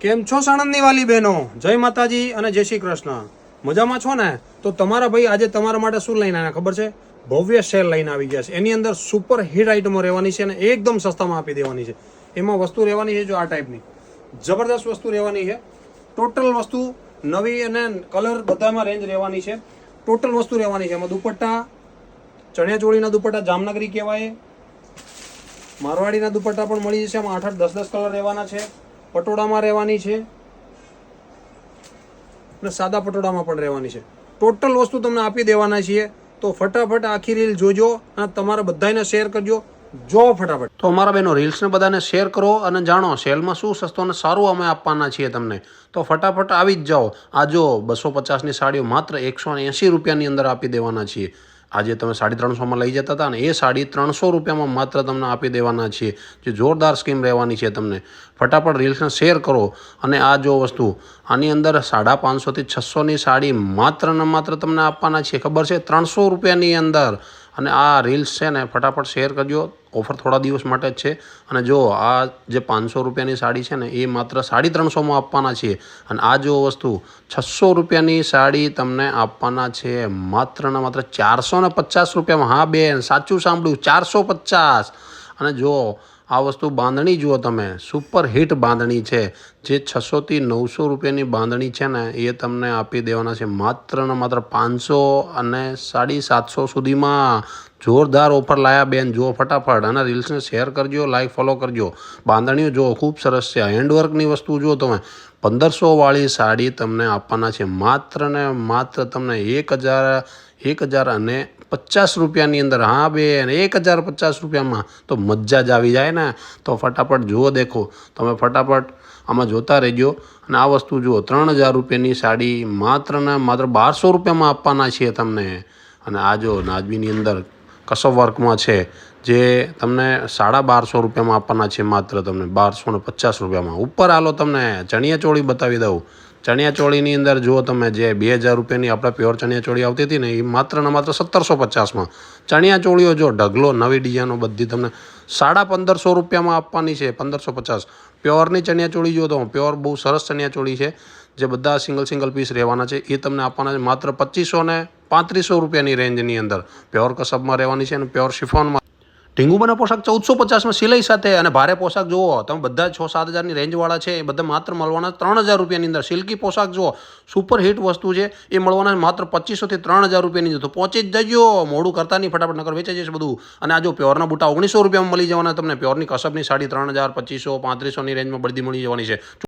કેમ છો સાણંદની વાલી બહેનો? જય માતાજી અને જય શ્રી કૃષ્ણ. મજામાં છો ને? તો તમારા ભાઈ આજે તમારા માટે શું લઈને આવ્યા ખબર છે? ભવ્ય સેલ લઈને આવી ગયા છે. એની અંદર સુપર હિટ આઇટમો રહેવાની છે અને એકદમ સસ્તામાં આપી દેવાની છે. એમાં વસ્તુ રહેવાની છે જો આ ટાઈપની જબરદસ્ત વસ્તુ રહેવાની છે. ટોટલ વસ્તુ નવી અને કલર બધામાં રેન્જ રહેવાની છે. ટોટલ વસ્તુ રહેવાની છે. એમાં દુપટ્ટા, ચણિયાચોળીના દુપટ્ટા જામનગરી કહેવાય, મારવાડીના દુપટ્ટા પણ મળી જશે. એમાં 8-8, 10-10 કલર રહેવાના છે. પટોળામાં રહેવાની છે અને સાદા પટોળામાં પણ રહેવાની છે. ટોટલ વસ્તુ તમને આપી દેવાના છીએ. તો ફટાફટ આખી રીલ જોજો અને તમારા બધાને શેર કરજો. જો ફટાફટ તો અમારા બેનો રીલ્સને બધાને શેર કરો અને જાણો સેલમાં શું સસ્તું અને સારું અમે આપવાના છીએ તમને. તો ફટાફટ આવી જ જાઓ. આ જો 250ની સાડીઓ માત્ર 180 રૂપિયાની અંદર આપી દેવાના છીએ. આજે તમે 350માં લઈ જતા હતા ને એ સાડી 300 રૂપિયામાં માત્ર તમને આપી દેવાના છીએ. જે જોરદાર સ્કીમ રહેવાની છે તમને. ફટાફટ રીલ્સને શેર કરો. અને આ જો વસ્તુ આની અંદર 550થી 600ની સાડી માત્ર ને માત્ર તમને આપવાના છીએ. ખબર છે? 300 રૂપિયાની અંદર. અને આ રીલ્સ છે ને ફટાફટ શેર કરજો. ઓફર થોડા દિવસ માટે જ છે. અને જો આ જે 500 રૂપિયાની સાડી છે ને એ માત્ર 350માં આપવાના છીએ. અને આ જો વસ્તુ 600 રૂપિયાની સાડી તમને આપવાના છે માત્ર ને માત્ર 450 રૂપિયામાં. હા બેન, સાચું સાંભળ્યું, 450. અને જો આ વસ્તુ બાંધણી જુઓ તમે, સુપર હિટ બાંધણી છે. જે 600થી 900 રૂપિયાની બાંધણી છે ને એ તમને આપી દેવાના છે માત્ર ને માત્ર 500 અને 750 સુધીમાં. જોરદાર ઓફર લાયા બેન. જુઓ ફટાફટ અને રીલ્સને શેર કરજો, લાઈક ફોલો કરજો. બાંધણીઓ જુઓ ખૂબ સરસ છે. હેન્ડવર્કની વસ્તુ જુઓ તમે. 1500વાળી સાડી તમને આપવાના છે માત્ર ને માત્ર તમને 1050 રૂપિયાની અંદર. હા બેન, 1050 રૂપિયામાં તો મજા જ આવી જાય ને. તો ફટાફટ જુઓ, દેખો તમે ફટાફટ આમાં જોતા રહેજો. અને આ વસ્તુ જુઓ 3000 રૂપિયાની સાડી માત્ર ને માત્ર 1200 રૂપિયામાં આપવાના છીએ તમને. અને આ જો નાજમીની અંદર કસબ વર્કમાં છે જે તમને 1250 રૂપિયામાં આપવાના છે માત્ર તમને 1250 રૂપિયામાં. ઉપર હાલો તમને ચણિયાચોળી બતાવી દઉં. ચણિયાચોળીની અંદર જુઓ તમે, જે 2000 રૂપિયાની આપણે પ્યોર ચણિયાચોળી આવતી હતી ને એ માત્ર ને માત્ર 1750માં. ચણિયાચોળીઓ જો ઢગલો નવી ડિઝાઇનો બધી તમને 1550 રૂપિયામાં આપવાની છે. 1550 પ્યોરની ચણિયાચોળી જુઓ તો પ્યોર બહુ સરસ ચણિયાચોળી છે. જે બધા સિંગલ પીસ રહેવાના છે એ તમને આપવાના છે માત્ર 2500 ને 3500 રૂપિયાની રેન્જની અંદર. પ્યોર કસબમાં રહેવાની છે અને પ્યોર શિફોનમાં. ઢીંગુબાના પોશાક 1450માં સિલાઈ સાથે. અને ભારે પોશાક જુઓ તમે, બધા 6-7 હજારની રેન્જવાળા છે એ બધા માત્ર મળવાના 3000 રૂપિયાની અંદર. સિલ્કી પોશાક જુઓ, સુપર હિટ વસ્તુ છે એ મળવાના માત્ર 2500થી 3000 રૂપિયાની અંદર. તો પહોંચી જ જજો, મોડું કરતા નહીં, ફટાફટ નકર વેચાઈ જશે બધું. અને આ જો પ્યોરના બુટા 1900 રૂપિયામાં મળી જવાના તમને. પ્યોરની કસબની સાડી 3000, 2500, 3500ની રેન્જમાં બધી મળી જવાની છે.